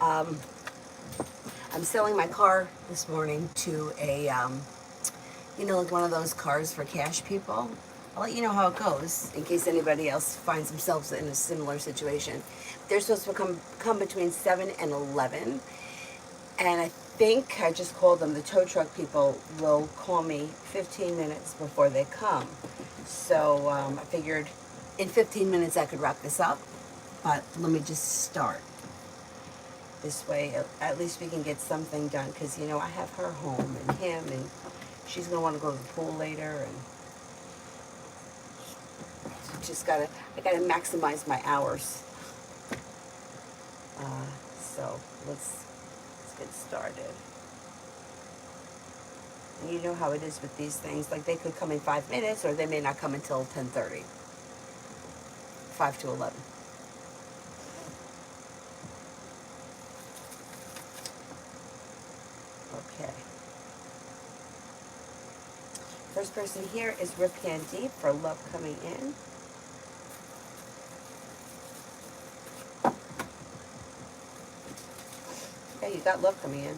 I'm selling my car this morning to a, like one of those cars for cash people. I'll let you know how it goes in case anybody else finds themselves in a similar situation. They're supposed to come between 7 and 11. And I think I just called them. The tow truck people will call me 15 minutes before they come. So I figured in 15 minutes I could wrap this up. But let me just start. This way, at least we can get something done. Because, I have her home and him. And she's going to want to go to the pool later. And I got to maximize my hours. So let's get started. And you know how it is with these things. Like, they could come in 5 minutes, or they may not come until 10:30. 5 to 11. Okay. First person here is Rip Can Deep for love coming in. Yeah, you got love coming in.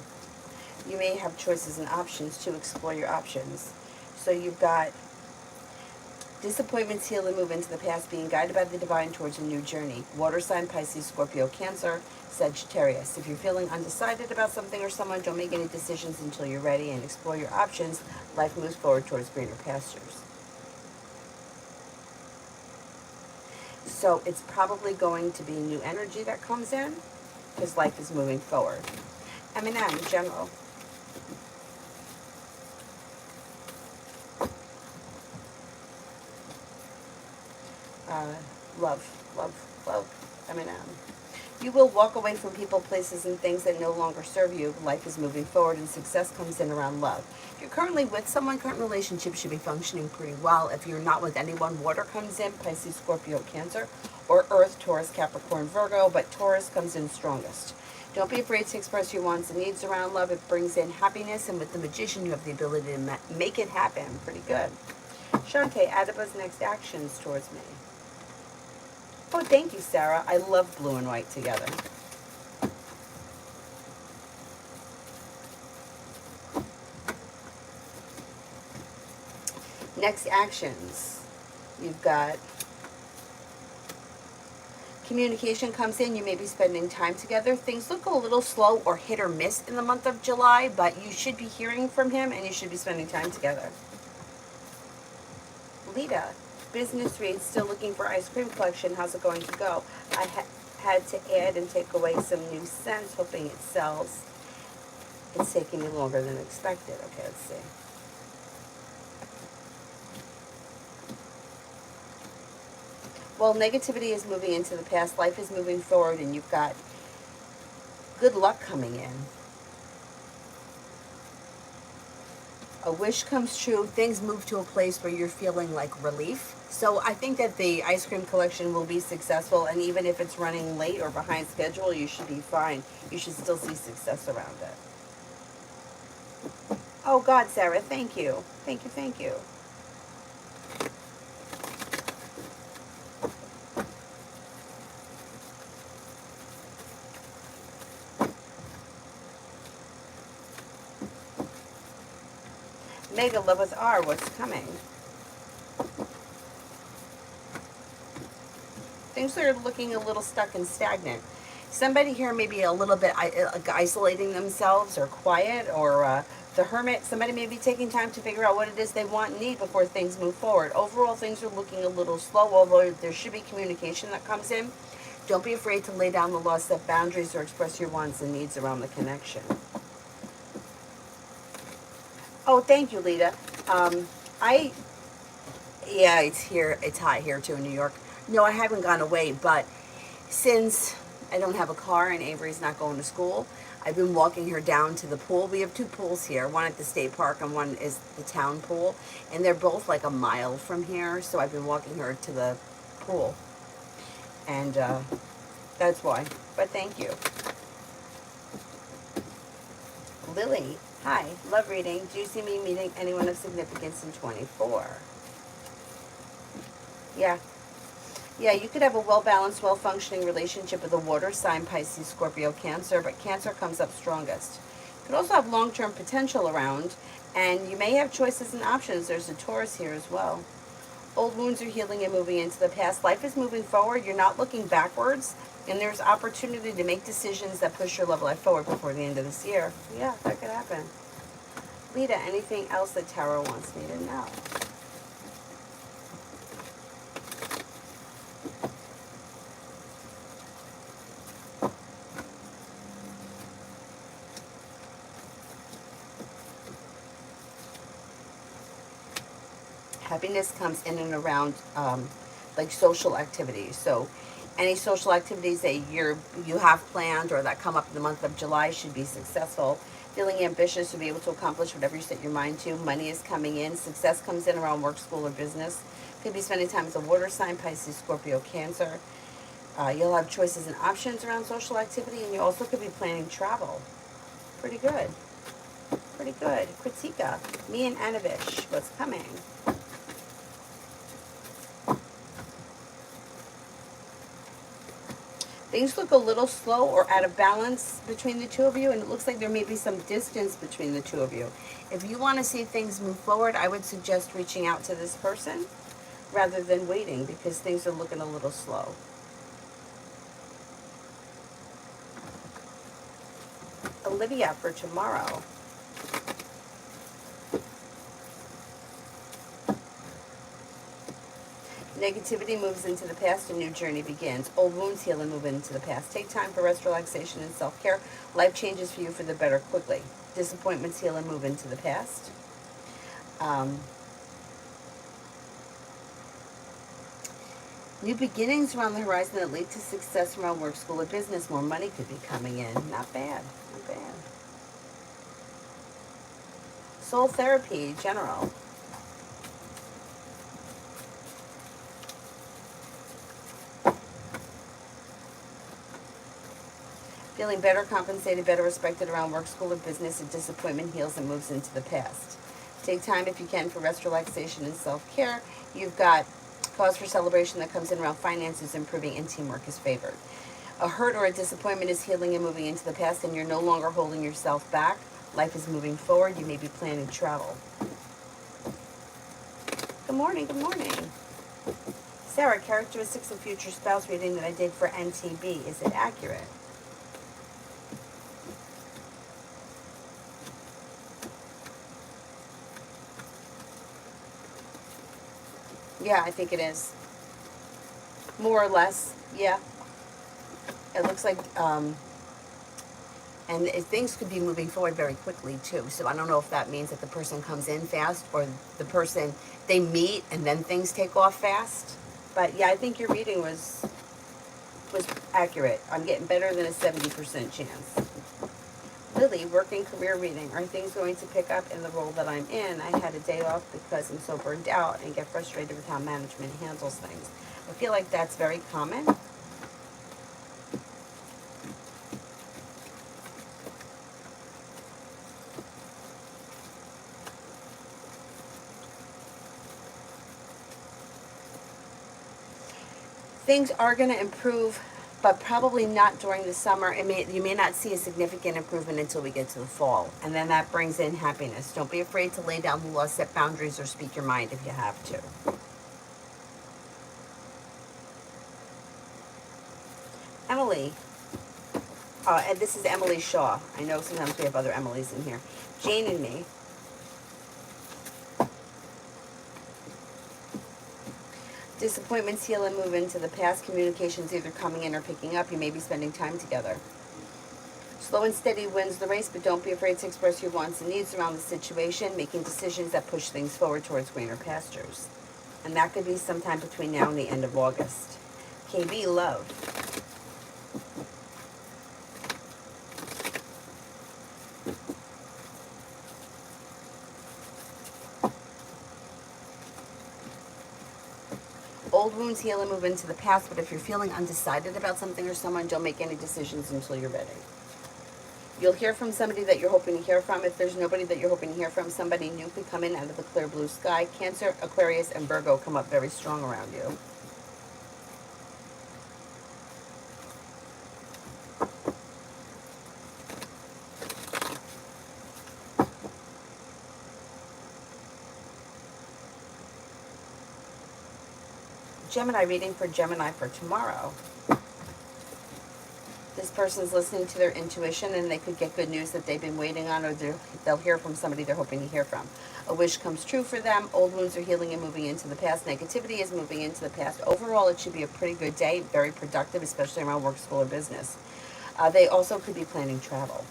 You may have choices and options to explore your options. So you've got disappointments heal and move into the past, being guided by the divine towards a new journey. Water sign, Pisces, Scorpio, Cancer, Sagittarius. If you're feeling undecided about something or someone, don't make any decisions until you're ready and explore your options. Life moves forward towards greener pastures. So it's probably going to be new energy that comes in because life is moving forward. Eminem in general. Love, Eminem. You will walk away from people, places, and things that no longer serve you. Life is moving forward and success comes in around love. If you're currently with someone, current relationship should be functioning pretty well. If you're not with anyone, water comes in, Pisces, Scorpio, Cancer, or Earth, Taurus, Capricorn, Virgo, but Taurus comes in strongest. Don't be afraid to express your wants and needs around love. It brings in happiness, and with the Magician, you have the ability to make it happen. Pretty good. Shantae, Adiba's next actions towards me. Oh, thank you, Sarah. I love blue and white together. Next actions. You've got communication comes in. You may be spending time together. Things look a little slow or hit or miss in the month of July, but you should be hearing from him and you should be spending time together. Lita, business reads, still looking for ice cream collection. How's it going to go? I had to add and take away some new scents, hoping it sells. It's taking me longer than expected. Okay, let's see. Well, negativity is moving into the past. Life is moving forward, and you've got good luck coming in. A wish comes true. Things move to a place where you're feeling like relief. So I think that the ice cream collection will be successful, and even if it's running late or behind schedule, you should be fine. You should still see success around it. Oh, God, Sarah, thank you. Thank you, thank you. Mega Love with R, what's coming? Things are looking a little stuck and stagnant. Somebody here may be a little bit isolating themselves or quiet, or the hermit. Somebody may be taking time to figure out what it is they want and need before things move forward. Overall, things are looking a little slow, although there should be communication that comes in. Don't be afraid to lay down the law, set boundaries, or express your wants and needs around the connection. Oh, thank you, Lita. Yeah, it's here. It's hot here too in New York. No, I haven't gone away, but since I don't have a car and Avery's not going to school, I've been walking her down to the pool. We have two pools here, one at the state park and one is the town pool, and they're both like a mile from here, so I've been walking her to the pool, and that's why. But thank you. Lily, hi, love reading. Do you see me meeting anyone of significance in 24? Yeah. Yeah, you could have a well-balanced, well-functioning relationship with a water sign, Pisces, Scorpio, Cancer, but Cancer comes up strongest. You could also have long-term potential around, and you may have choices and options. There's a Taurus here as well. Old wounds are healing and moving into the past. Life is moving forward. You're not looking backwards, and there's opportunity to make decisions that push your love life forward before the end of this year. Yeah, that could happen. Lita, anything else that Tarot wants me to know? Happiness comes in and around like social activities. So any social activities that you have planned or that come up in the month of July should be successful. Feeling ambitious to be able to accomplish whatever you set your mind to. Money is coming in. Success comes in around work, school, or business. Could be spending time as a water sign, Pisces, Scorpio, Cancer. You'll have choices and options around social activity, and you also could be planning travel. Pretty good. Pretty good. Kritika, me and Anavish, what's coming? Things look a little slow or out of balance between the two of you, and it looks like there may be some distance between the two of you. If you want to see things move forward, I would suggest reaching out to this person rather than waiting, because things are looking a little slow. Olivia for tomorrow. Negativity moves into the past, a new journey begins. Old wounds heal and move into the past. Take time for rest, relaxation, and self-care. Life changes for you for the better quickly. Disappointments heal and move into the past. New beginnings around the horizon that lead to success around work, school, or business. More money could be coming in. Not bad. Not bad. Soul therapy, general. Feeling better compensated, better respected around work, school, or business. A disappointment heals and moves into the past. Take time if you can for rest, relaxation, and self-care. You've got cause for celebration that comes in around finances improving and teamwork is favored. A hurt or a disappointment is healing and moving into the past, and you're no longer holding yourself back. Life is moving forward. You may be planning travel. Good morning, good morning. Sarah, characteristics of future spouse reading that I did for NTB. Is it accurate? Yeah, I think it is. More or less, yeah. It looks like, things could be moving forward very quickly too. So I don't know if that means that the person comes in fast or the person, they meet and then things take off fast. But yeah, I think your reading was accurate. I'm getting better than a 70% chance. Lily, working career reading. Are things going to pick up in the role that I'm in? I had a day off because I'm so burned out and get frustrated with how management handles things. I feel like that's very common. Things are going to improve, but probably not during the summer. You may not see a significant improvement until we get to the fall. And then that brings in happiness. Don't be afraid to lay down the law, set boundaries, or speak your mind if you have to. Emily. And this is Emily Shaw. I know sometimes we have other Emilys in here. Jane and me. Disappointments heal and move into the past. Communications either coming in or picking up. You may be spending time together. Slow and steady wins the race, but don't be afraid to express your wants and needs around the situation, making decisions that push things forward towards greener pastures. And that could be sometime between now and the end of August. KB, love. Old wounds heal and move into the past, but if you're feeling undecided about something or someone, don't make any decisions until you're ready. You'll hear from somebody that you're hoping to hear from. If there's nobody that you're hoping to hear from, somebody new could come in out of the clear blue sky. Cancer, Aquarius, and Virgo come up very strong around you. Gemini reading for Gemini for tomorrow. This person's listening to their intuition, and they could get good news that they've been waiting on, or they'll hear from somebody they're hoping to hear from. A wish comes true for them. Old wounds are healing and moving into the past. Negativity is moving into the past. Overall, it should be a pretty good day, very productive, especially around work, school, or business. They also could be planning travel.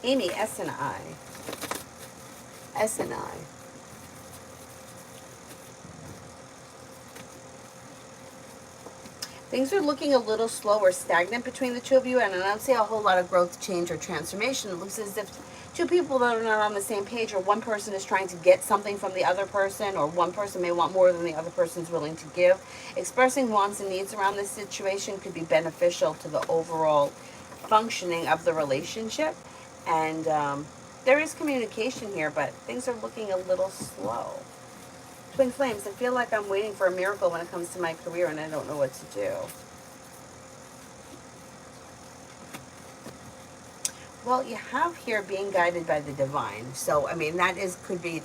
Amy, S&I. S&I. Things are looking a little slow or stagnant between the two of you, and I don't see a whole lot of growth, change, or transformation. It looks as if two people that are not on the same page, or one person is trying to get something from the other person, or one person may want more than the other person's willing to give. Expressing wants and needs around this situation could be beneficial to the overall functioning of the relationship. And there is communication here, but things are looking a little slow. Twin Flames, I feel like I'm waiting for a miracle when it comes to my career, and I don't know what to do. Well, you have here being guided by the divine. So, I mean, that could be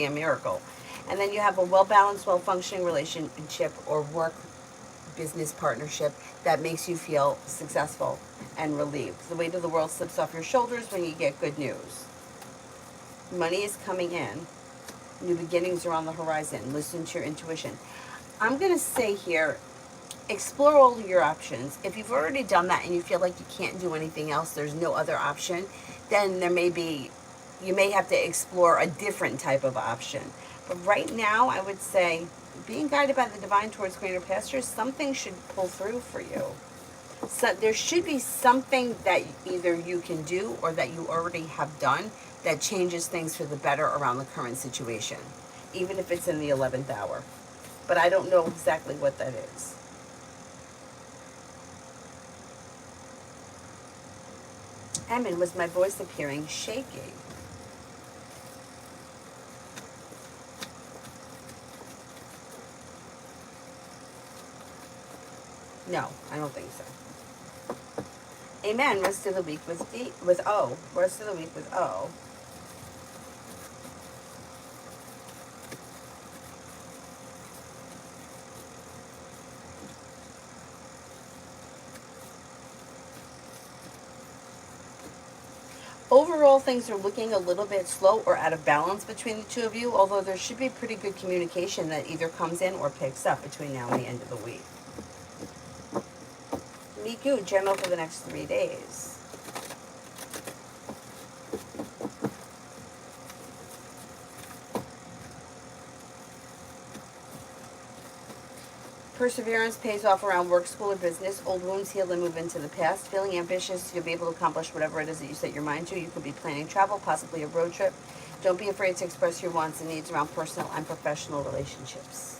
a miracle. And then you have a well-balanced, well-functioning relationship or work business partnership that makes you feel successful and relieved. The weight of the world slips off your shoulders when you get good news. Money is coming in. New beginnings are on the horizon. Listen to your intuition. I'm going to say here, explore all of your options. If you've already done that and you feel like you can't do anything else, there's no other option, then you may have to explore a different type of option. But right now, I would say, being guided by the divine towards greener pastures, something should pull through for you. So there should be something that either you can do or that you already have done that changes things for the better around the current situation, even if it's in the 11th hour. But I don't know exactly what that is. Emin, was my voice appearing shaky? No, I don't think so. Amen. Rest of the week with O. Rest of the week with O. Overall, things are looking a little bit slow or out of balance between the two of you, although there should be pretty good communication that either comes in or picks up between now and the end of the week. Miku, Gemo for the next 3 days. Perseverance pays off around work, school, or business. Old wounds heal and move into the past. Feeling ambitious, you'll be able to accomplish whatever it is that you set your mind to. You could be planning travel, possibly a road trip. Don't be afraid to express your wants and needs around personal and professional relationships.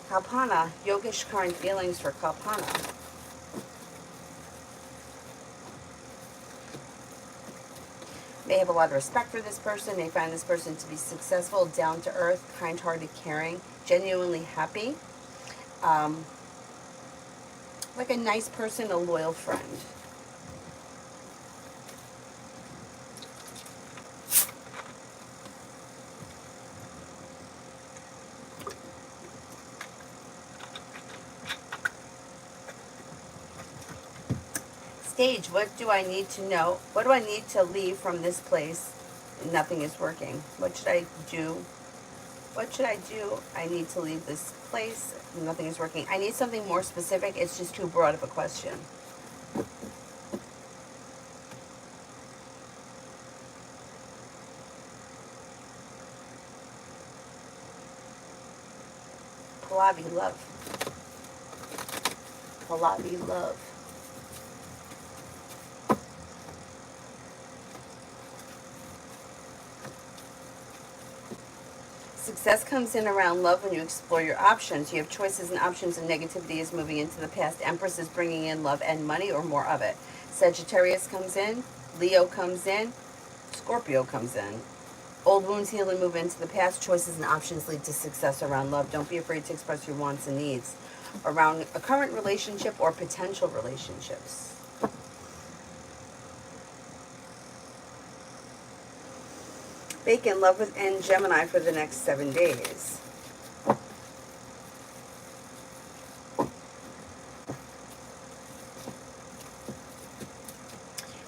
Kalpana, yogish current feelings for Kalpana. May have a lot of respect for this person, may find this person to be successful, down to earth, kind-hearted, caring, genuinely happy. Like a nice person, a loyal friend. Stage, what do I need to know? What do I need to leave from this place? Nothing is working. What should I do? What should I do? I need to leave this place. Nothing is working. I need something more specific. It's just too broad of a question. Pallavi, love. Pallavi, love. Success comes in around love when you explore your options. You have choices and options, and negativity is moving into the past. Empress is bringing in love and money, or more of it. Sagittarius comes in. Leo comes in. Scorpio comes in. Old wounds heal and move into the past. Choices and options lead to success around love. Don't be afraid to express your wants and needs around a current relationship or potential relationships. Bacon, love with and Gemini for the next 7 days.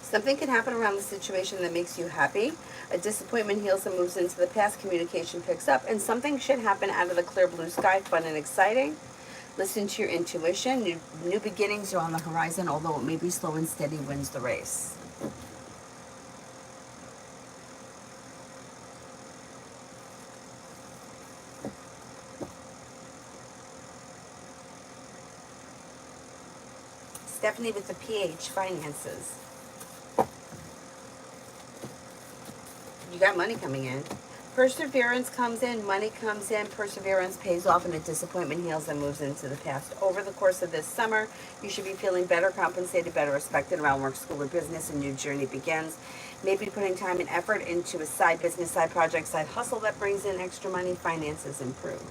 Something can happen around the situation that makes you happy. A disappointment heals and moves into the past. Communication picks up. And something should happen out of the clear blue sky, fun and exciting. Listen to your intuition. New beginnings are on the horizon, although it may be slow and steady wins the race. Stephanie with the PH, finances. You got money coming in. Perseverance comes in, money comes in, perseverance pays off, and a disappointment heals and moves into the past. Over the course of this summer, you should be feeling better compensated, better respected around work, school, or business. A new journey begins. Maybe putting time and effort into a side business, side project, side hustle that brings in extra money. Finances improve.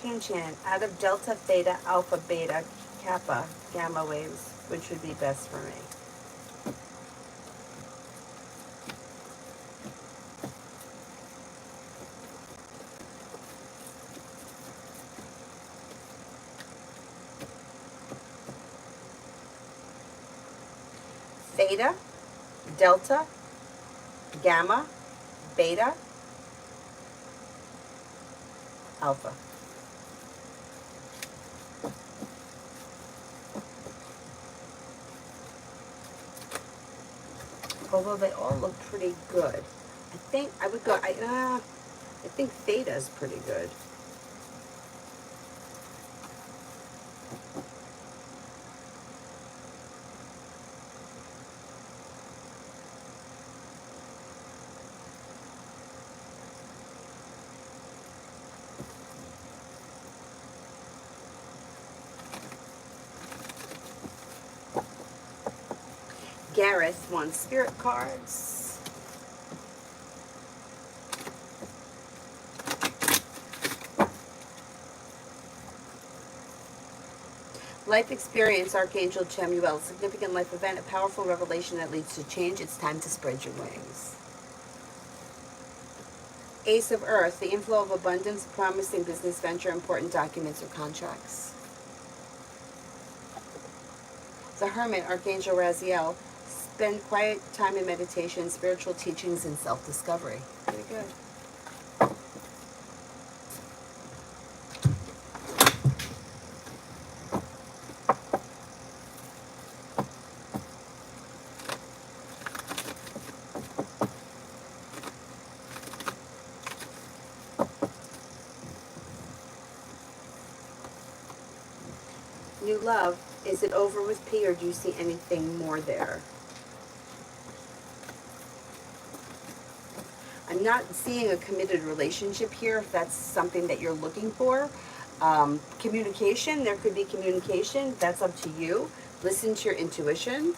Canchan, out of delta, theta, alpha, beta, kappa, gamma waves, which would be best for me? Theta, delta, gamma, beta, alpha. Although they all look pretty good. I think I would go, I think theta is pretty good. Gareth wants spirit cards. Life experience, Archangel Chamuel. Significant life event, a powerful revelation that leads to change. It's time to spread your wings. Ace of Earth, the inflow of abundance, promising business venture, important documents or contracts. The Hermit, Archangel Raziel. Spend quiet time in meditation, spiritual teachings, and self-discovery. Pretty good. New love, is it over with P, or do you see anything more there? I'm not seeing a committed relationship here, if that's something that you're looking for. Communication, there could be communication. That's up to you. Listen to your intuition,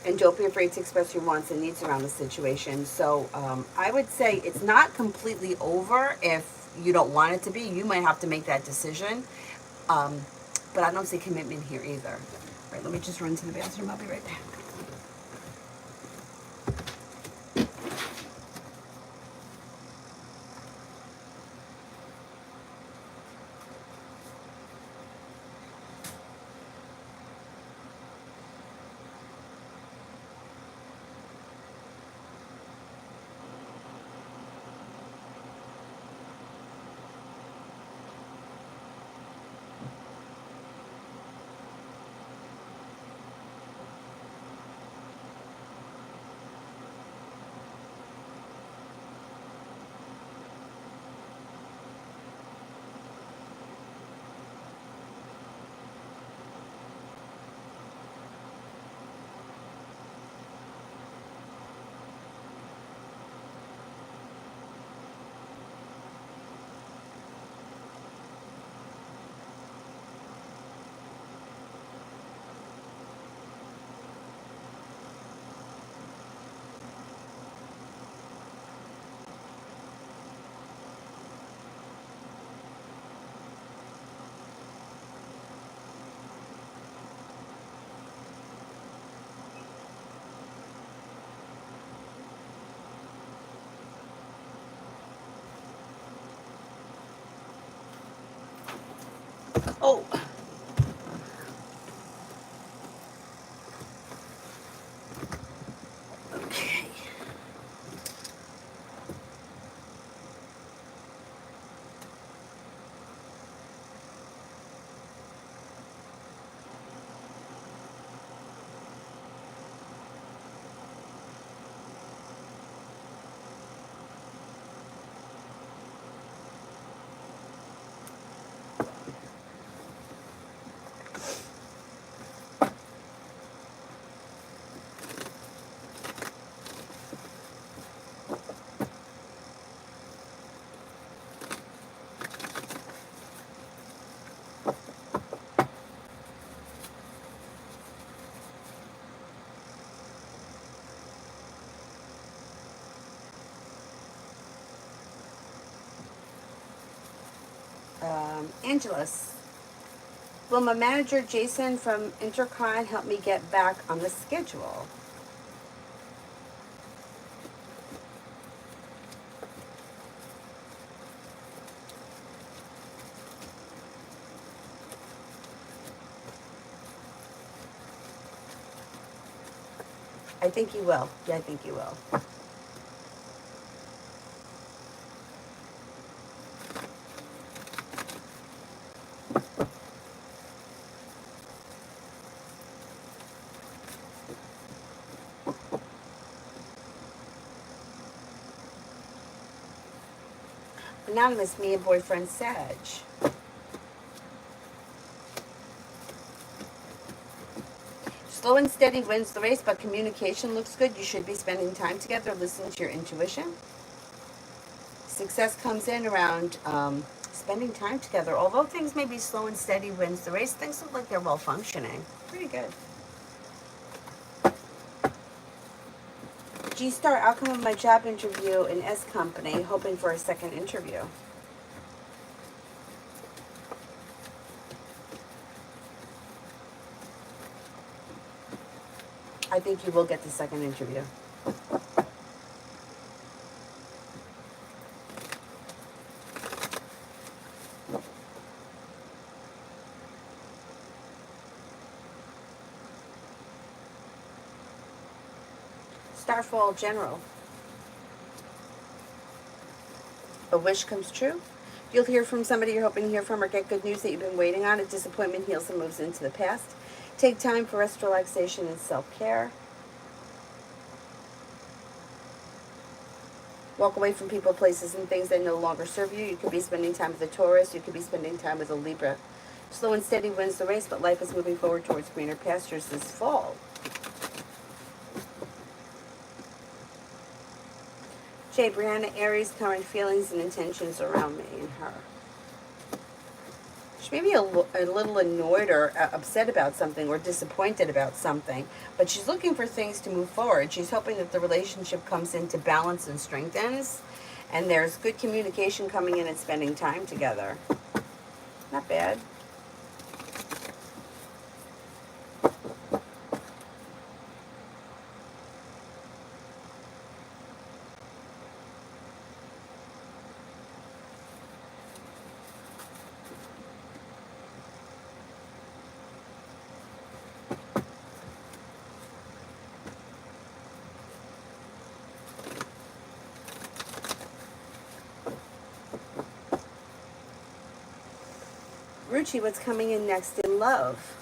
and don't be afraid to express your wants and needs around the situation. So I would say it's not completely over. If you don't want it to be, you might have to make that decision. But I don't see commitment here either. All right, let me just run to the bathroom. I'll be right back. Oh, okay. Angelus. Will my manager Jason from Intercon help me get back on the schedule? I think you will. Yeah, I think you will. Anonymous, me and boyfriend Sag. Slow and steady wins the race, but communication looks good. You should be spending time together, listening to your intuition. Success comes in around spending time together. Although things may be slow and steady wins the race, things look like they're well functioning. Pretty good. G-Star, outcome of my job interview in S Company, hoping for a second interview. I think you will get the second interview. Starfall General. A wish comes true. You'll hear from somebody you're hoping to hear from or get good news that you've been waiting on. A disappointment heals and moves into the past. Take time for rest, relaxation, and self-care. Walk away from people, places, and things that no longer serve you. You could be spending time with a Taurus. You could be spending time with a Libra. Slow and steady wins the race, but life is moving forward towards greener pastures this fall. Jay, Brianna, Aries, current feelings and intentions around me and her. She may be a little annoyed or upset about something or disappointed about something, but she's looking for things to move forward. She's hoping that the relationship comes into balance and strengthens, and there's good communication coming in and spending time together. Not bad. Ruchi, what's coming in next in love?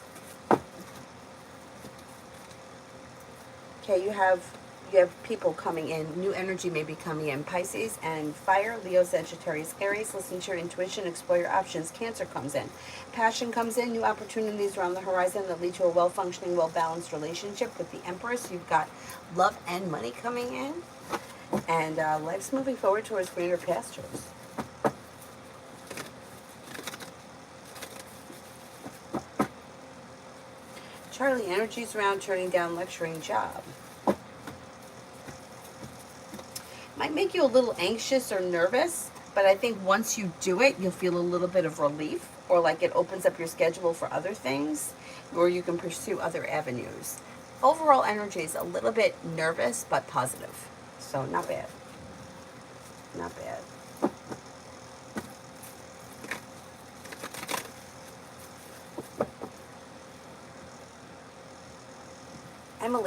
Okay, you have people coming in. New energy may be coming in. Pisces and fire, Leo, Sagittarius, Aries. Listen to your intuition. Explore your options. Cancer comes in. Passion comes in. New opportunities are on the horizon that lead to a well-functioning, well-balanced relationship with the Empress. You've got love and money coming in. And life's moving forward towards greener pastures. Charlie, energy's around turning down lecturing job. Might make you a little anxious or nervous, but I think once you do it, you'll feel a little bit of relief, or like it opens up your schedule for other things, or you can pursue other avenues. Overall energy is a little bit nervous, but positive. So not bad. Not bad.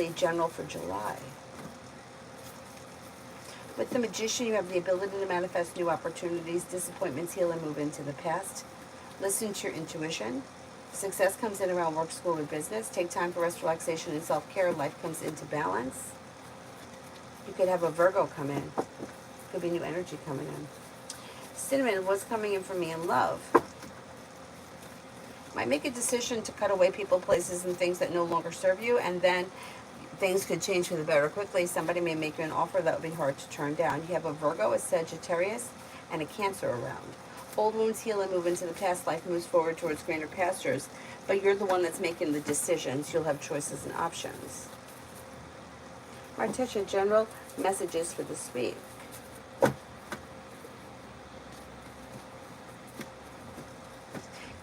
Finally, general for July. With the Magician, you have the ability to manifest new opportunities. Disappointments heal and move into the past. Listen to your intuition. Success comes in around work, school, or business. Take time for rest, relaxation, and self-care. Life comes into balance. You could have a Virgo come in. Could be new energy coming in. Cinnamon, what's coming in for me in love? Might make a decision to cut away people, places, and things that no longer serve you, and then things could change for the better quickly. Somebody may make you an offer that would be hard to turn down. You have a Virgo, a Sagittarius, and a Cancer around. Old wounds heal and move into the past. Life moves forward towards greener pastures, but you're the one that's making the decisions. You'll have choices and options. Martisha, general messages for this week.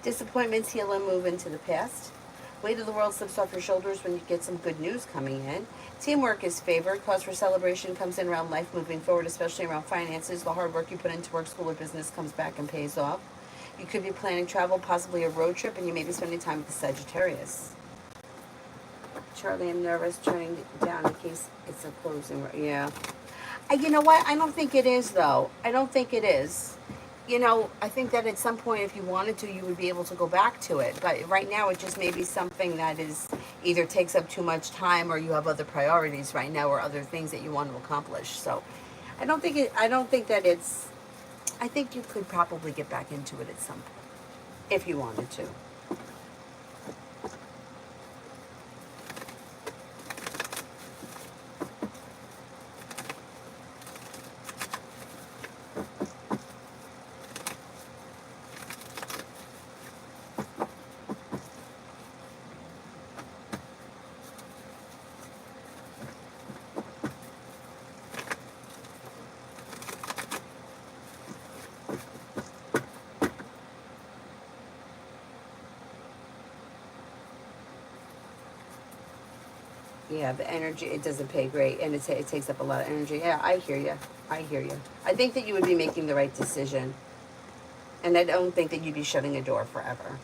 Disappointments heal and move into the past. Weight of the world slips off your shoulders when you get some good news coming in. Teamwork is favored. Cause for celebration comes in around life moving forward, especially around finances. The hard work you put into work, school, or business comes back and pays off. You could be planning travel, possibly a road trip, and you may be spending time with the Sagittarius. Charlie, I'm nervous turning down in case it's a closing. Yeah. You know what? I don't think it is, though. I don't think it is. You know, I think that at some point, if you wanted to, you would be able to go back to it. But right now, it just may be something that is either takes up too much time, or you have other priorities right now, or other things that you want to accomplish. So, I don't think it. I don't think that it's. I think you could probably get back into it at some point, if you wanted to. Yeah, the energy, it doesn't pay great, and it takes up a lot of energy. Yeah, I hear you. I hear you. I think that you would be making the right decision, and I don't think that you'd be shutting a door forever.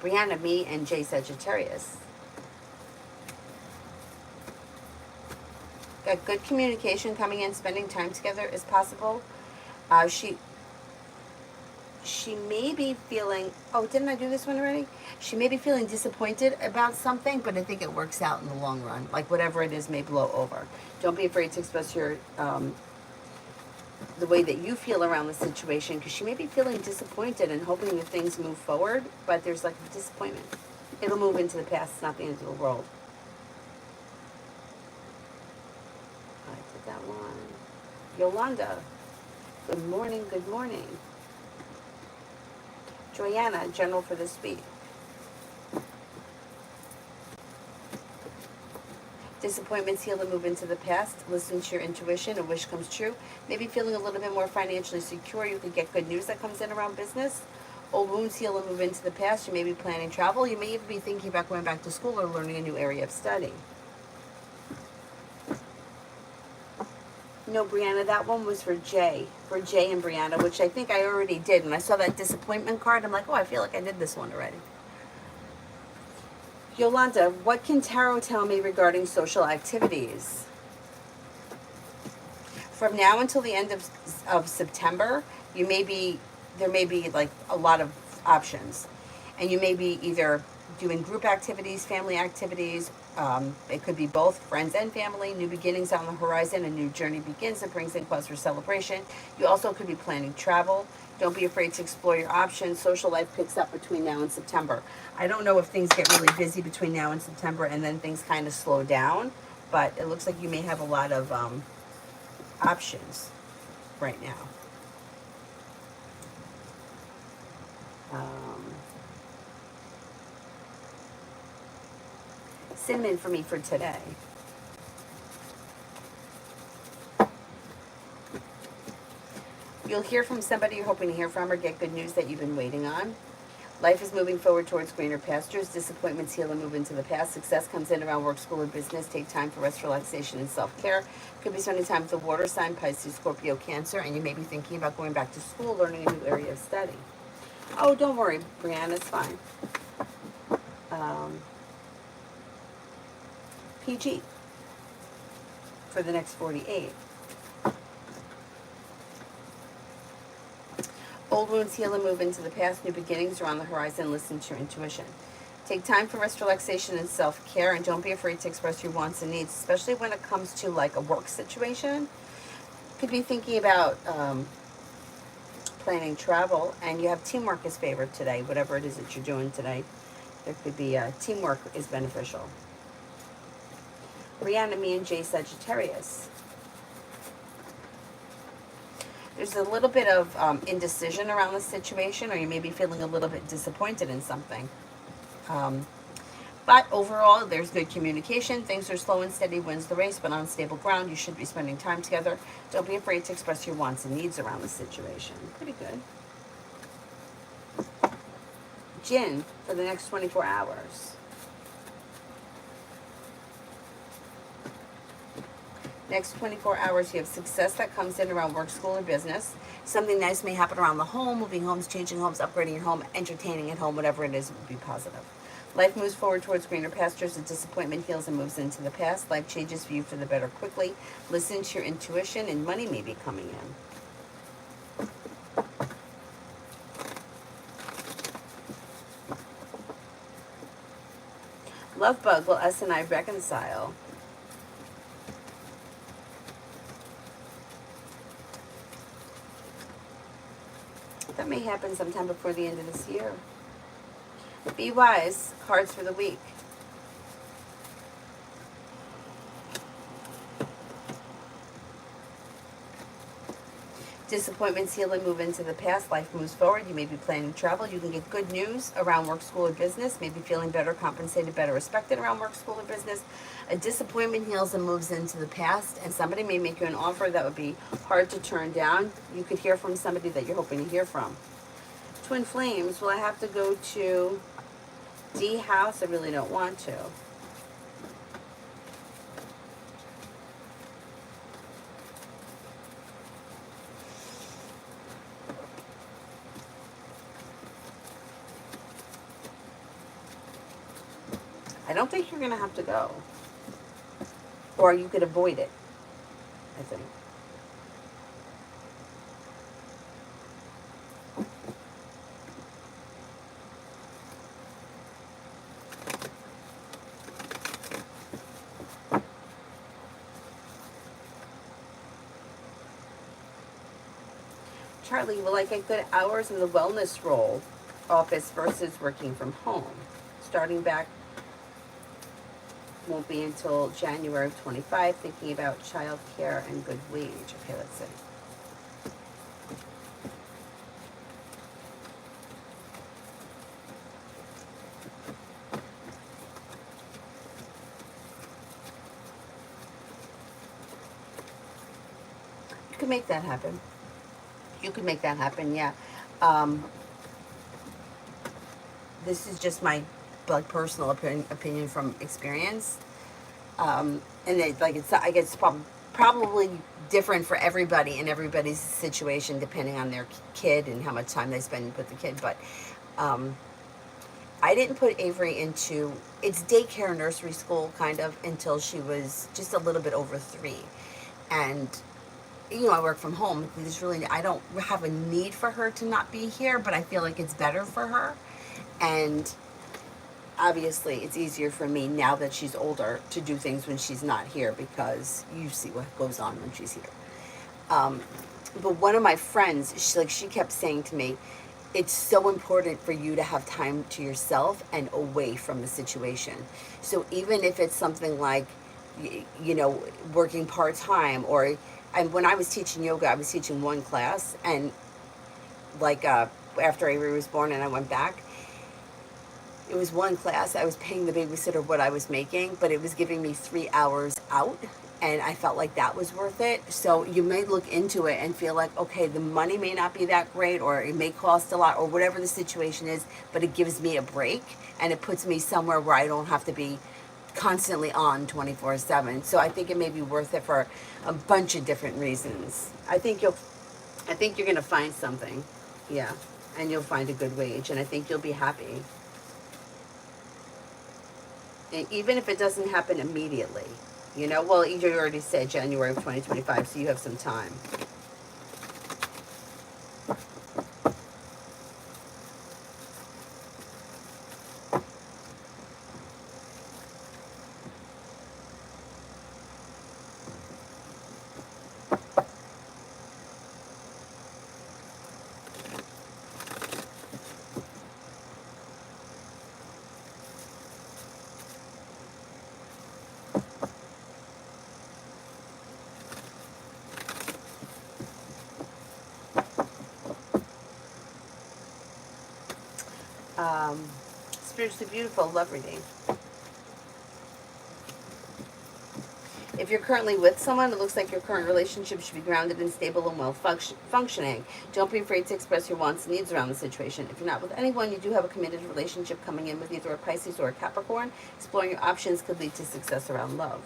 Brianna, me, and Jay Sagittarius. Got good communication coming in. Spending time together is possible. She may be feeling, oh, didn't I do this one already? She may be feeling disappointed about something, but I think it works out in the long run. Like whatever it is may blow over. Don't be afraid to express your the way that you feel around the situation, because she may be feeling disappointed and hoping that things move forward, but there's like a disappointment. It'll move into the past. It's not the end of the world. I did that one. Yolanda, good morning, good morning. Joanna, general for this week. Disappointments heal and move into the past. Listen to your intuition. A wish comes true. Maybe feeling a little bit more financially secure. You could get good news that comes in around business. Old wounds heal and move into the past. You may be planning travel. You may even be thinking about going back to school or learning a new area of study. No, Brianna, that one was for Jay and Brianna, which I think I already did. When I saw that disappointment card, I'm like, oh, I feel like I did this one already. Yolanda, what can tarot tell me regarding social activities? From now until the end of September, there may be like a lot of options. And you may be either doing group activities, family activities. It could be both, friends and family. New beginnings on the horizon. A new journey begins that brings in cause for celebration. You also could be planning travel. Don't be afraid to explore your options. Social life picks up between now and September. I don't know if things get really busy between now and September and then things kind of slow down, but it looks like you may have a lot of options right now. Cinnamon for me for today. You'll hear from somebody you're hoping to hear from or get good news that you've been waiting on. Life is moving forward towards greener pastures. Disappointments heal and move into the past. Success comes in around work, school, or business. Take time for rest, relaxation, and self-care. Could be spending time with the water sign, Pisces, Scorpio, Cancer, and you may be thinking about going back to school, learning a new area of study. Oh, don't worry, Brianna, it's fine. PG for the next 48. Old wounds heal and move into the past. New beginnings are on the horizon. Listen to your intuition. Take time for rest, relaxation, and self-care, and don't be afraid to express your wants and needs, especially when it comes to like a work situation. Could be thinking about planning travel, and you have teamwork is favored today. Whatever it is that you're doing today, there could be teamwork is beneficial. Brianna, me, and Jay, Sagittarius. There's a little bit of indecision around the situation, or you may be feeling a little bit disappointed in something. But overall, there's good communication. Things are slow and steady wins the race, but on stable ground, you should be spending time together. Don't be afraid to express your wants and needs around the situation. Pretty good. Jin, for the next 24 hours. Next 24 hours, you have success that comes in around work, school, or business. Something nice may happen around the home, moving homes, changing homes, upgrading your home, entertaining at home, whatever it is, will be positive. Life moves forward towards greener pastures. A disappointment heals and moves into the past. Life changes for you for the better quickly. Listen to your intuition, and money may be coming in. Love bug, will S and I reconcile? That may happen sometime before the end of this year. Be wise. Cards for the week. Disappointments heal and move into the past. Life moves forward. You may be planning travel. You can get good news around work, school, or business. Maybe feeling better, compensated, better respected around work, school, or business. A disappointment heals and moves into the past, and somebody may make you an offer that would be hard to turn down. You could hear from somebody that you're hoping to hear from. Twin flames. Will I have to go to D house? I really don't want to. I don't think you're going to have to go. Or you could avoid it, I think. Charlie, will I get good hours in the wellness role office versus working from home? Starting back won't be until January of 25, thinking about child care and good wage. Okay, let's see. You can make that happen. You could make that happen, yeah. This is just my like personal opinion from experience, and I guess probably different for everybody in everybody's situation depending on their kid and how much time they spend with the kid. But I didn't put Avery into it's daycare nursery school kind of until she was just a little bit over 3, and I work from home. I don't have a need for her to not be here, but I feel like it's better for her. And obviously, it's easier for me now that she's older to do things when she's not here because you see what goes on when she's here. But one of my friends, she kept saying to me, it's so important for you to have time to yourself and away from the situation. So even if it's something like, working part-time and when I was teaching yoga, I was teaching one class, and after Avery was born and I went back, it was one class. I was paying the babysitter what I was making, but it was giving me 3 hours out, and I felt like that was worth it. So you may look into it and feel like, okay, the money may not be that great, or it may cost a lot, or whatever the situation is, but it gives me a break, and it puts me somewhere where I don't have to be constantly on 24/7. So I think it may be worth it for a bunch of different reasons. I think you're going to find something. Yeah. And you'll find a good wage, and I think you'll be happy. And even if it doesn't happen immediately, you know, well, you already said January of 2025, so you have some time. Um, Spiritually beautiful, love reading. If you're currently with someone, it looks like your current relationship should be grounded and stable and well functioning. Don't be afraid to express your wants and needs around the situation. If you're not with anyone, you do have a committed relationship coming in with either a Pisces or a Capricorn. Exploring your options could lead to success around love.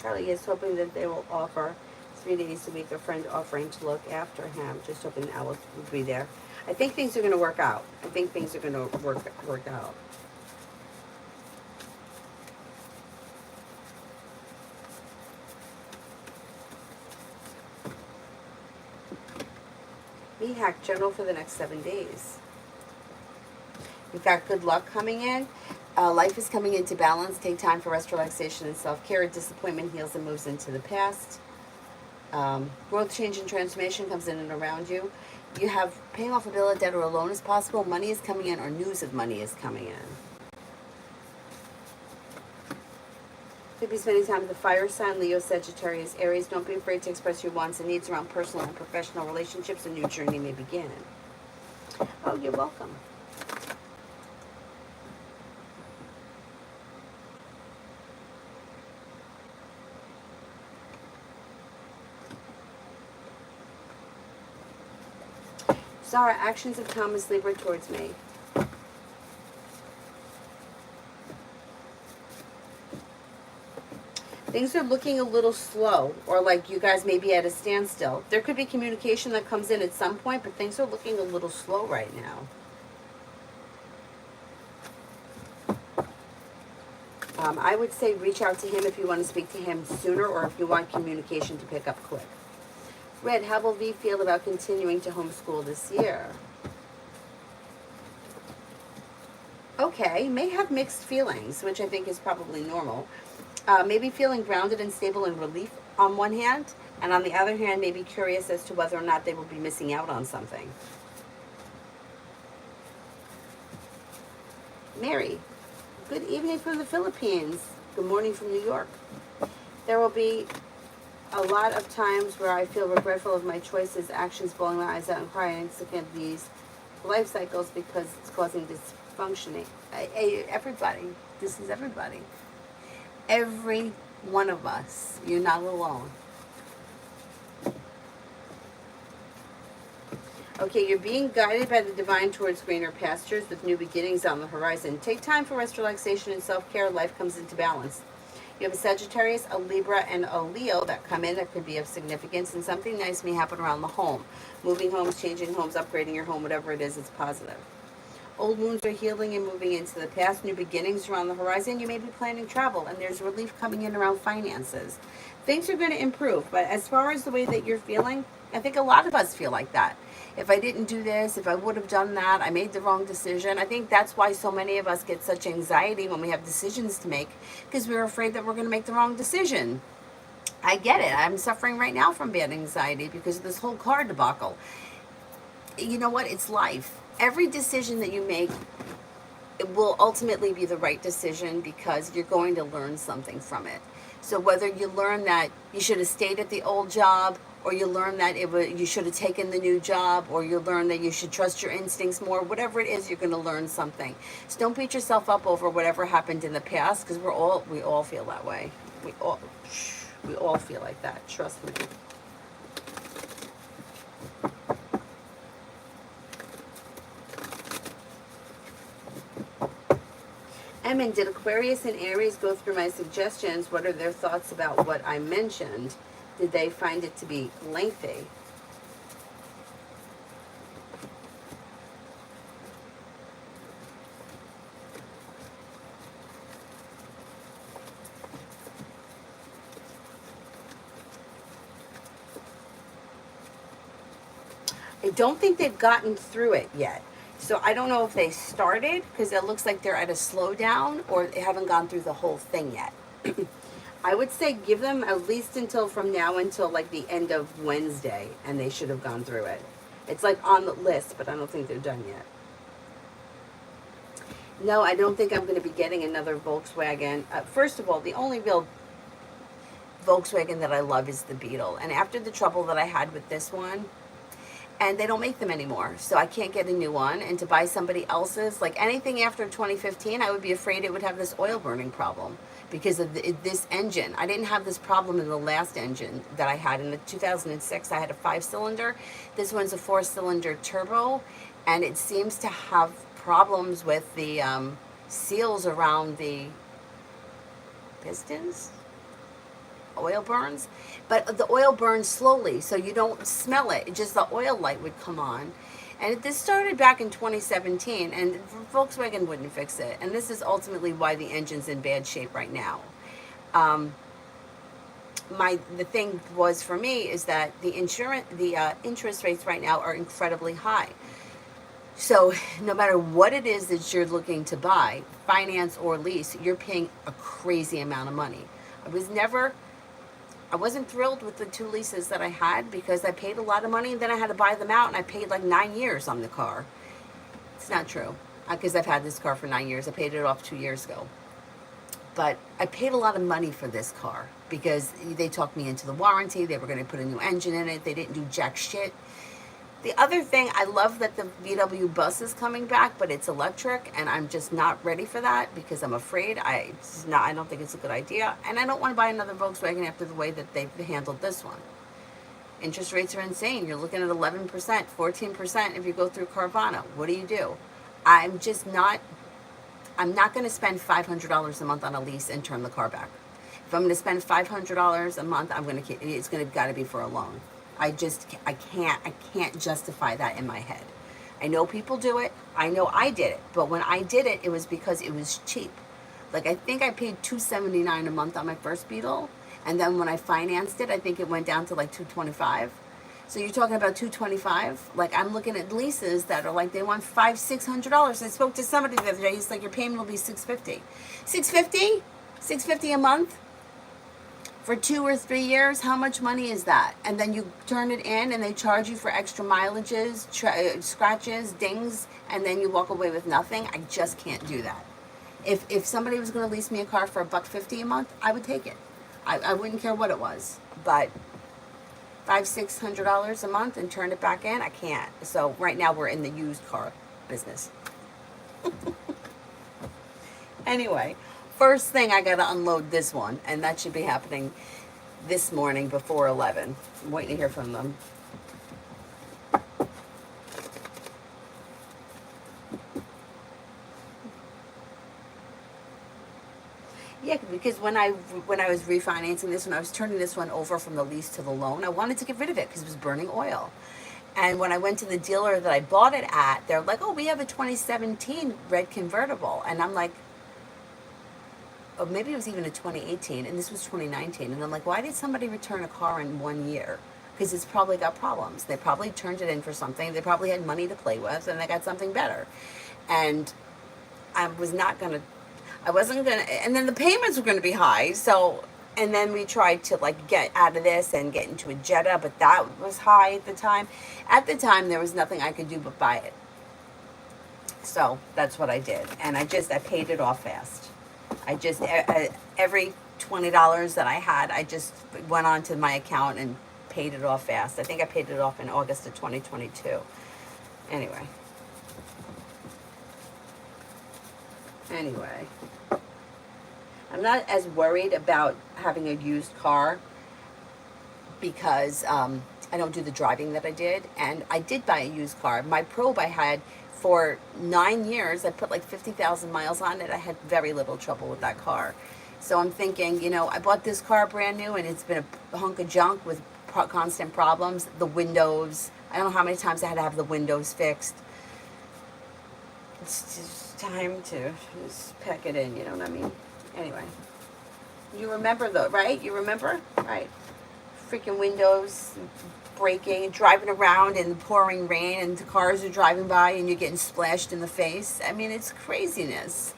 Charlie is hoping that they will offer 3 days a week a friend offering to look after him. Just hoping Alice will be there. I think things are going to work out. I think things are going to work out. Hack journal for the next 7 days. You've got good luck coming in. Life is coming into balance. Take time for rest, relaxation, and self-care. Disappointment heals and moves into the past. Growth, change, and transformation comes in and around you. You have paying off a bill, a debt, or a loan is possible. Money is coming in, or news of money is coming in. Could be spending time with the fire sign, Leo, Sagittarius, Aries. Don't be afraid to express your wants and needs around personal and professional relationships. A new journey may begin. Oh, you're welcome. Zara, actions of Thomas Libra towards me. Things are looking a little slow, or like you guys may be at a standstill. There could be communication that comes in at some point, but things are looking a little slow right now. I would say reach out to him if you want to speak to him sooner, or if you want communication to pick up quick. Red, how will V feel about continuing to homeschool this year? Okay, may have mixed feelings, which I think is probably normal. Maybe feeling grounded and stable and relief on one hand, and on the other hand, maybe curious as to whether or not they will be missing out on something. Mary, good evening from the Philippines. Good morning from New York. There will be a lot of times where I feel regretful of my choices, actions, bawling my eyes out and crying at these life cycles because it's causing dysfunctioning. Everybody, this is everybody. Every one of us. You're not alone. Okay, you're being guided by the divine towards greener pastures with new beginnings on the horizon. Take time for rest, relaxation, and self-care. Life comes into balance. You have a Sagittarius, a Libra, and a Leo that come in that could be of significance, and something nice may happen around the home. Moving homes, changing homes, upgrading your home, whatever it is, it's positive. Old wounds are healing and moving into the past. New beginnings are on the horizon. You may be planning travel, and there's relief coming in around finances. Things are going to improve, but as far as the way that you're feeling, I think a lot of us feel like that. If I didn't do this, if I would have done that, I made the wrong decision. I think that's why so many of us get such anxiety when we have decisions to make, because we're afraid that we're going to make the wrong decision. I get it. I'm suffering right now from bad anxiety because of this whole car debacle. You know what? It's life. Every decision that you make, it will ultimately be the right decision because you're going to learn something from it. So whether you learn that you should have stayed at the old job, or you learn that you should have taken the new job, or you learn that you should trust your instincts more, whatever it is, you're going to learn something. So don't beat yourself up over whatever happened in the past, because we all feel that way. We all feel like that. Trust me. Emin, did Aquarius and Aries go through my suggestions? What are their thoughts about what I mentioned? Did they find it to be lengthy? I don't think they've gotten through it yet. So I don't know if they started because it looks like they're at a slowdown or they haven't gone through the whole thing yet. I would say give them at least until from now until like the end of Wednesday and they should have gone through it. It's like on the list, but I don't think they're done yet. No, I don't think I'm going to be getting another Volkswagen. First of all, the only real Volkswagen that I love is the Beetle. And after the trouble that I had with this one, and they don't make them anymore, so I can't get a new one. And to buy somebody else's, like anything after 2015, I would be afraid it would have this oil burning problem because of this engine. I didn't have this problem in the last engine that I had. In the 2006, I had a 5-cylinder. This one's a 4-cylinder turbo, and it seems to have problems with the seals around the pistons. Oil burns, but the oil burns slowly, so you don't smell it. Just the oil light would come on. And this started back in 2017, and Volkswagen wouldn't fix it. And this is ultimately why the engine's in bad shape right now. The thing was for me is that the interest rates right now are incredibly high. So no matter what it is that you're looking to buy, finance or lease, you're paying a crazy amount of money. I wasn't thrilled with the 2 leases that I had because I paid a lot of money and then I had to buy them out and I paid like 9 years on the car. It's not true because I've had this car for 9 years. I paid it off 2 years ago. But I paid a lot of money for this car because they talked me into the warranty. They were going to put a new engine in it. They didn't do jack shit. The other thing, I love that the VW bus is coming back, but it's electric, and I'm just not ready for that because I'm afraid. I don't think it's a good idea, and I don't want to buy another Volkswagen after the way that they've handled this one. Interest rates are insane. You're looking at 11%, 14% if you go through Carvana. What do? I'm not going to spend $500 a month on a lease and turn the car back. If I'm going to spend $500 a month, it's got to be for a loan. I can't justify that in my head. I know people do it. I know I did it. But when I did it, it was because it was cheap. Like I think I paid $279 a month on my first Beetle. And then when I financed it, I think it went down to like $225. So you're talking about $225? Like I'm looking at leases that are like they want $500-600. I spoke to somebody the other day. He's like, your payment will be $650. $650? $650 a month? For 2 or 3 years, how much money is that? And then you turn it in and they charge you for extra mileages, scratches, dings, and then you walk away with nothing. I just can't do that. If somebody was going to lease me a car for $150 a month, I would take it. I wouldn't care what it was. But $500-600 a month and turn it back in, I can't. So right now we're in the used car business. Anyway. First thing, I got to unload this one, and that should be happening this morning before 11. I'm waiting to hear from them. Yeah, because when I was refinancing this, when I was turning this one over from the lease to the loan, I wanted to get rid of it because it was burning oil. And when I went to the dealer that I bought it at, they're like, oh, we have a 2017 red convertible. And I'm like, or maybe it was even a 2018, and this was 2019. And I'm like, why did somebody return a car in 1 year? Because it's probably got problems. They probably turned it in for something. They probably had money to play with, and they got something better. And I wasn't going to, and then the payments were going to be high. So, and then we tried to like get out of this and get into a Jetta, but that was high at the time. At the time, there was nothing I could do but buy it. So that's what I did. And I paid it off fast. Every $20 that I had, I just went onto my account and paid it off fast. I think I paid it off in August of 2022. Anyway. I'm not as worried about having a used car because I don't do the driving that I did. And I did buy a used car. My Probe I had for 9 years. I put like 50,000 miles on it. I had very little trouble with that car. So I'm thinking, you know, I bought this car brand new and it's been a hunk of junk with constant problems. The windows, I don't know how many times I had to have the windows fixed. It's just time to just pack it in, you know what I mean? Anyway, you remember though, right? You remember? Right. Freaking windows breaking, driving around in the pouring rain, and the cars are driving by and you're getting splashed in the face. I mean, it's craziness.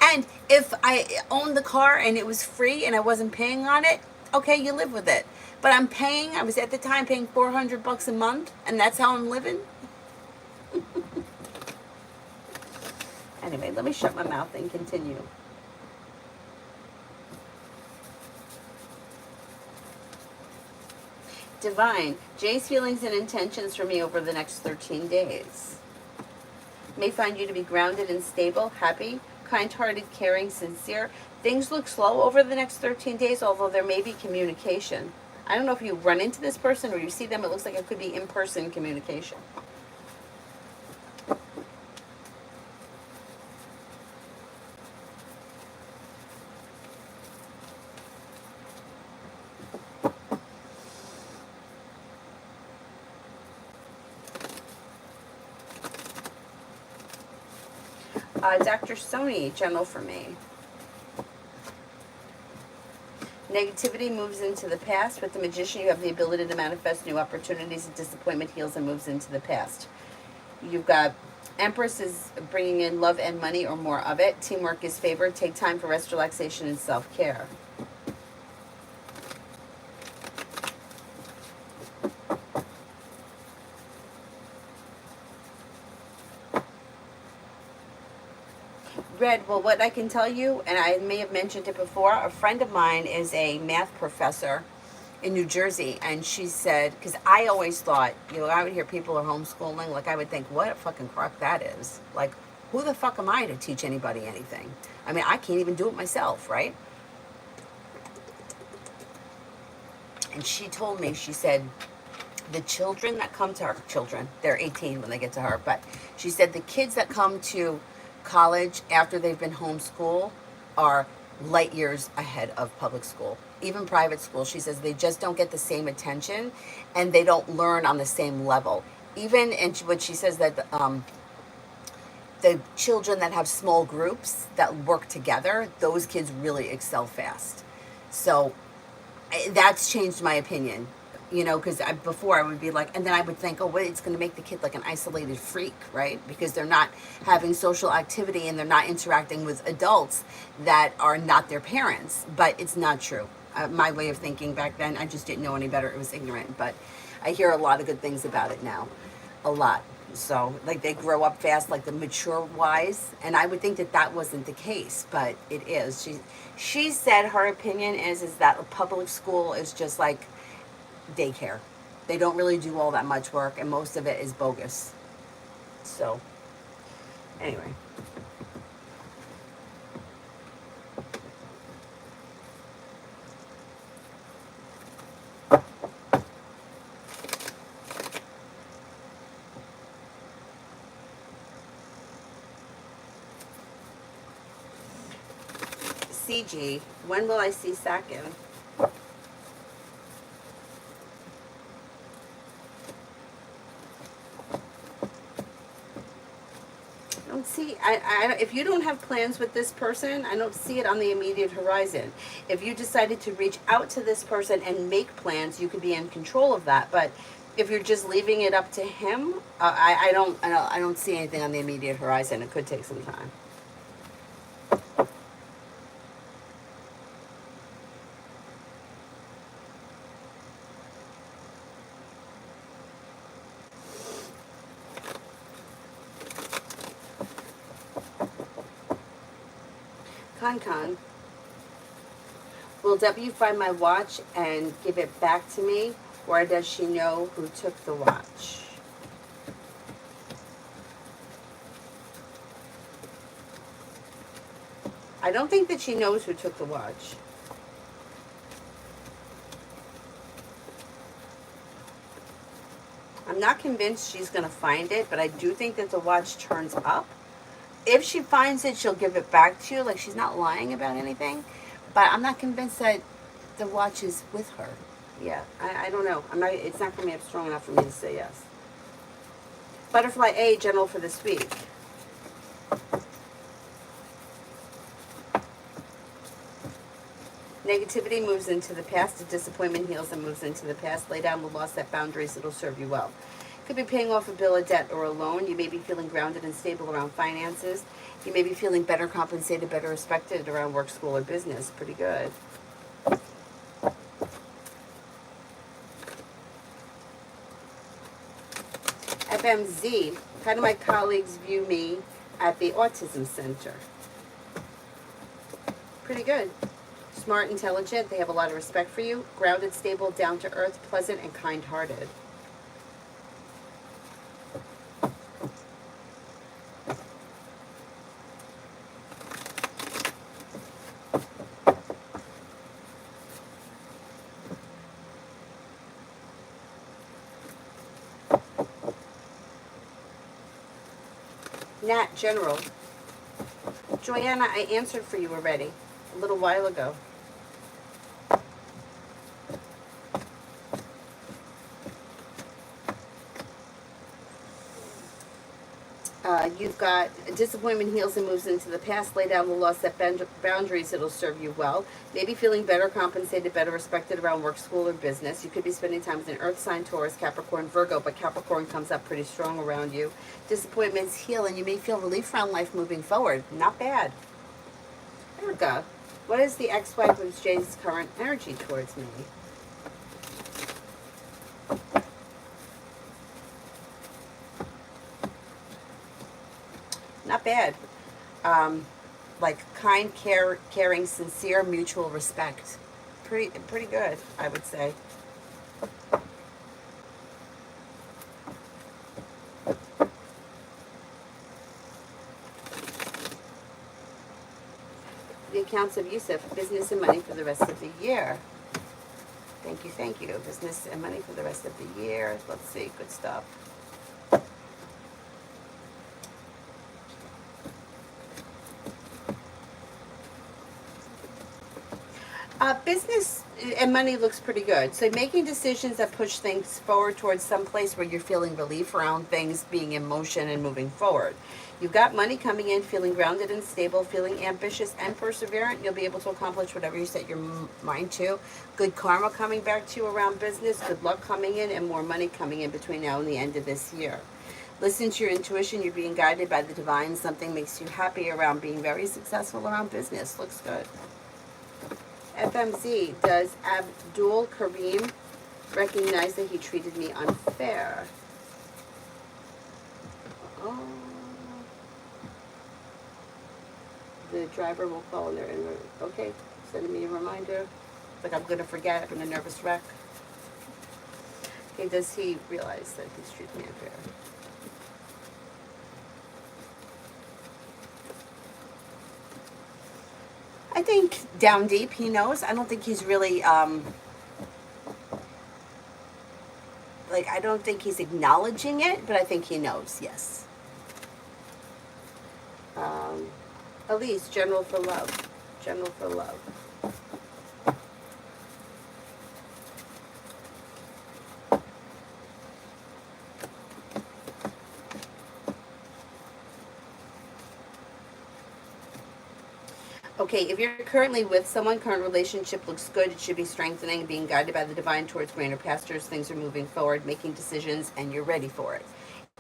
And if I owned the car and it was free and I wasn't paying on it, okay, you live with it. But I'm paying, I was at the time paying $400 a month, and that's how I'm living. Anyway, let me shut my mouth and continue. Divine, Jay's feelings and intentions for me over the next 13 days. May find you to be grounded and stable, happy, kind-hearted, caring, sincere. Things look slow over the next 13 days, although there may be communication. I don't know if you run into this person or you see them. It looks like it could be in-person communication. Dr. Sony, general for me. Negativity moves into the past. With the Magician, you have the ability to manifest new opportunities, and disappointment heals and moves into the past. You've got Empress is bringing in love and money or more of it. Teamwork is favored. Take time for rest, relaxation, and self-care. Red, well, what I can tell you, and I may have mentioned it before, a friend of mine is a math professor in New Jersey, and she said, because I always thought, you know, I would hear people are homeschooling, like I would think, what a fucking crock that is. Like, who the fuck am I to teach anybody anything? I mean, I can't even do it myself, right? And she told me, she said, the children that come to her, children, they're 18 when they get to her, but she said the kids that come to college after they've been homeschooled are light years ahead of public school. Even private school, she says they just don't get the same attention and they don't learn on the same level. Even, and what she says that the children that have small groups that work together, those kids really excel fast. So that's changed my opinion, you know, because before I would be like, and then I would think, oh, wait, it's going to make the kid like an isolated freak, right? Because they're not having social activity and they're not interacting with adults that are not their parents. But it's not true. My way of thinking back then, I just didn't know any better. It was ignorant. But I hear a lot of good things about it now. A lot. So, like, they grow up fast, like the mature wise. And I would think that that wasn't the case, but it is. She said her opinion is that a public school is just like daycare. They don't really do all that much work, and most of it is bogus. So, anyway. CG, when will I see Sakin? Don't see, if you don't have plans with this person, I don't see it on the immediate horizon. If you decided to reach out to this person and make plans, you could be in control of that. But if you're just leaving it up to him, I don't see anything on the immediate horizon. It could take some time. Con, will W find my watch and give it back to me, or does she know who took the watch? I don't think that she knows who took the watch. I'm not convinced she's going to find it, but I do think that the watch turns up. If she finds it, she'll give it back to you. Like, she's not lying about anything. But I'm not convinced that the watch is with her. Yeah, I don't know. I'm not. It's not coming up strong enough for me to say yes. Butterfly A, general for this week. Negativity moves into the past. Disappointment heals and moves into the past. Lay down the law, set boundaries. It'll serve you well. Could be paying off a bill, a debt, or a loan. You may be feeling grounded and stable around finances. You may be feeling better compensated, better respected around work, school, or business. Pretty good. FMZ, how do my colleagues view me at the Autism Center? Pretty good. Smart, intelligent, they have a lot of respect for you. Grounded, stable, down to earth, pleasant, and kind-hearted. Nat, general. Joanna, I answered for you already a little while ago. You've got disappointment heals and moves into the past. Lay down the law, set boundaries. It'll serve you well. Maybe feeling better compensated, better respected around work, school, or business. You could be spending time with an earth sign, Taurus, Capricorn, Virgo, but Capricorn comes up pretty strong around you. Disappointments heal, and you may feel relief around life moving forward. Not bad. Erica, what is the ex-wife of Jay's current energy towards me? Not bad. Like kind, caring, sincere, mutual respect. Pretty good, I would say. The accounts of Yusuf, business and money for the rest of the year. Thank you, thank you. Business and money for the rest of the year. Let's see, good stuff. Business and money looks pretty good. So making decisions that push things forward towards some place where you're feeling relief around things being in motion and moving forward. You've got money coming in, feeling grounded and stable, feeling ambitious and perseverant. You'll be able to accomplish whatever you set your mind to. Good karma coming back to you around business. Good luck coming in and more money coming in between now and the end of this year. Listen to your intuition. You're being guided by the divine. Something makes you happy around being very successful around business. Looks good. FMZ, does Abdul Karim recognize that he treated me unfair? Oh. The driver will call in there. Okay, sending me a reminder. Like I'm going to forget. I'm in a nervous wreck. Okay, does he realize that he's treating me unfair? I think down deep he knows. I don't think he's really, like, I don't think he's acknowledging it, but I think he knows, yes. Elise, general for love. General for love. Okay, if you're currently with someone, current relationship looks good. It should be strengthening, being guided by the divine towards greener pastures. Things are moving forward, making decisions, and you're ready for it.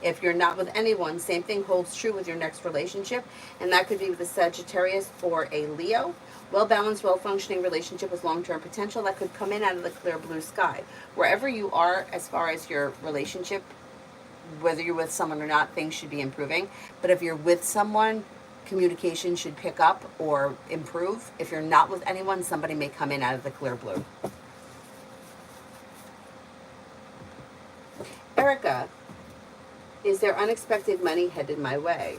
If you're not with anyone, same thing holds true with your next relationship, and that could be with a Sagittarius or a Leo. Well-balanced, well-functioning relationship with long-term potential that could come in out of the clear blue sky. Wherever you are as far as your relationship, whether you're with someone or not, things should be improving. But if you're with someone, communication should pick up or improve. If you're not with anyone, somebody may come in out of the clear blue. Erica, is there unexpected money headed my way?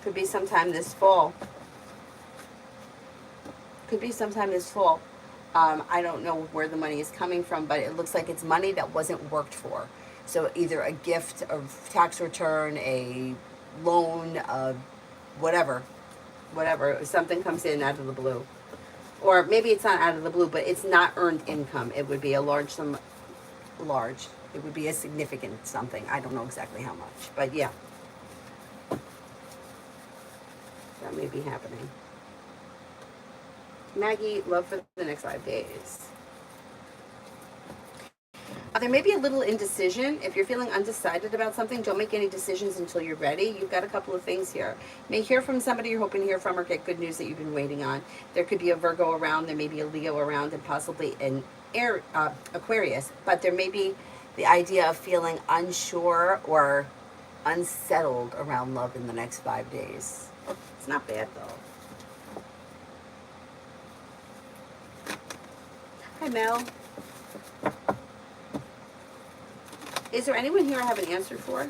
Could be sometime this fall. Could be sometime this fall. I don't know where the money is coming from, but it looks like it's money that wasn't worked for. So either a gift, a tax return, a loan, whatever, something comes in out of the blue. Or maybe it's not out of the blue, but it's not earned income. It would be a large sum, large. It would be a significant something. I don't know exactly how much, but yeah. That may be happening. Maggie, love for the next 5 days. There may be a little indecision. If you're feeling undecided about something, don't make any decisions until you're ready. You've got a couple of things here. You may hear from somebody you're hoping to hear from or get good news that you've been waiting on. There could be a Virgo around. There may be a Leo around and possibly an Aquarius. But there may be the idea of feeling unsure or unsettled around love in the next 5 days. It's not bad, though. Hi, Mel. Is there anyone here I haven't answered for?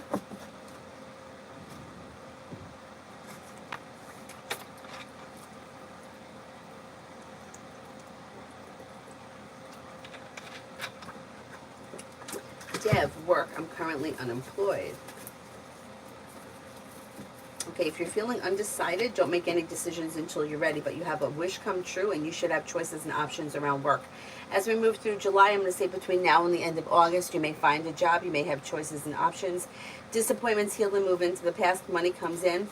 Dev, work. I'm currently unemployed. Okay, if you're feeling undecided, don't make any decisions until you're ready, but you have a wish come true and you should have choices and options around work. As we move through July, I'm going to say between now and the end of August, you may find a job, you may have choices and options. Disappointments heal and move into the past, money comes in,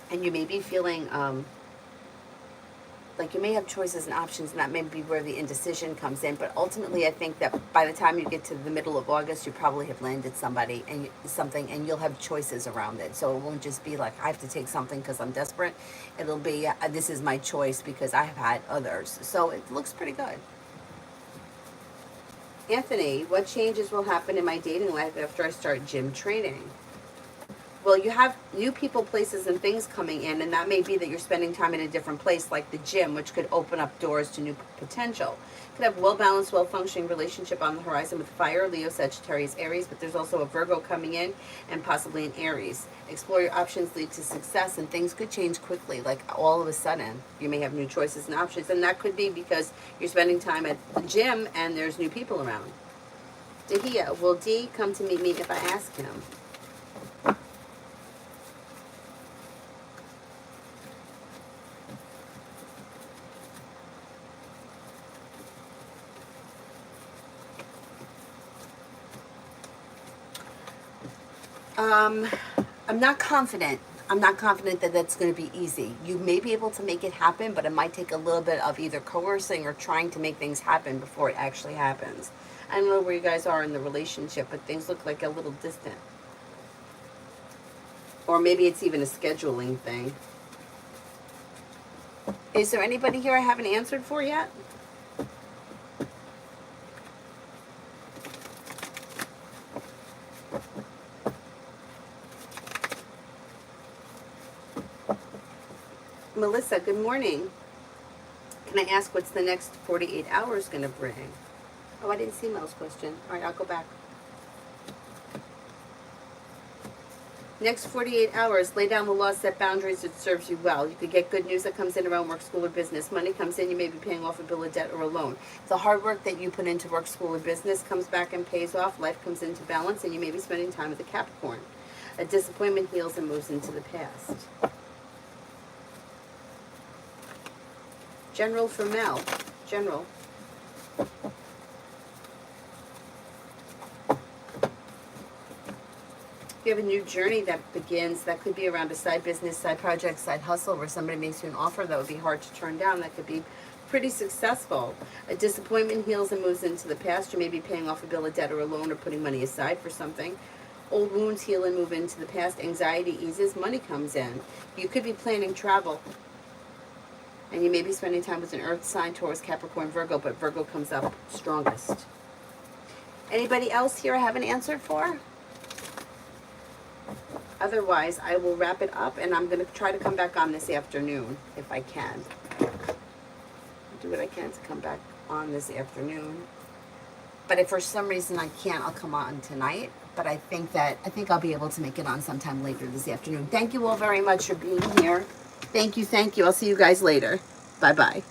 and you may be feeling like you may have choices and options, and that may be where the indecision comes in. But ultimately, I think that by the time you get to the middle of August, you probably have landed somebody and something, and you'll have choices around it. So it won't just be like, I have to take something because I'm desperate. It'll be, this is my choice because I have had others. So it looks pretty good. Anthony, what changes will happen in my dating life after I start gym training? Well, you have new people, places, and things coming in, and that may be that you're spending time in a different place, like the gym, which could open up doors to new potential. Could have well-balanced, well-functioning relationship on the horizon with fire, Leo, Sagittarius, Aries, but there's also a Virgo coming in and possibly an Aries. Explore your options, lead to success, and things could change quickly, like all of a sudden. You may have new choices and options, and that could be because you're spending time at the gym and there's new people around. Dahia, will D come to meet me if I ask him? I'm not confident. I'm not confident that that's going to be easy. You may be able to make it happen, but it might take a little bit of either coercing or trying to make things happen before it actually happens. I don't know where you guys are in the relationship, but things look like a little distant. Or maybe it's even a scheduling thing. Is there anybody here I haven't answered for yet? Melissa, good morning. Can I ask what's the next 48 hours going to bring? Oh, I didn't see Mel's question. All right, I'll go back. Next 48 hours, lay down the law, set boundaries that serves you well. You could get good news that comes in around work, school, or business. Money comes in, you may be paying off a bill of debt or a loan. The hard work that you put into work, school, or business comes back and pays off. Life comes into balance, and you may be spending time with a Capricorn. A disappointment heals and moves into the past. General for Mel. General. You have a new journey that begins. That could be around a side business, side project, side hustle, where somebody makes you an offer that would be hard to turn down. That could be pretty successful. A disappointment heals and moves into the past. You may be paying off a bill of debt or a loan or putting money aside for something. Old wounds heal and move into the past. Anxiety eases. Money comes in. You could be planning travel. And you may be spending time with an earth sign, Taurus, Capricorn, Virgo, but Virgo comes up strongest. Anybody else here I haven't answered for? Otherwise, I will wrap it up, and I'm going to try to come back on this afternoon, if I can. Do what I can to come back on this afternoon. But if for some reason I can't, I'll come on tonight. But I think I'll be able to make it on sometime later this afternoon. Thank you all very much for being here. Thank you. I'll see you guys later. Bye-bye.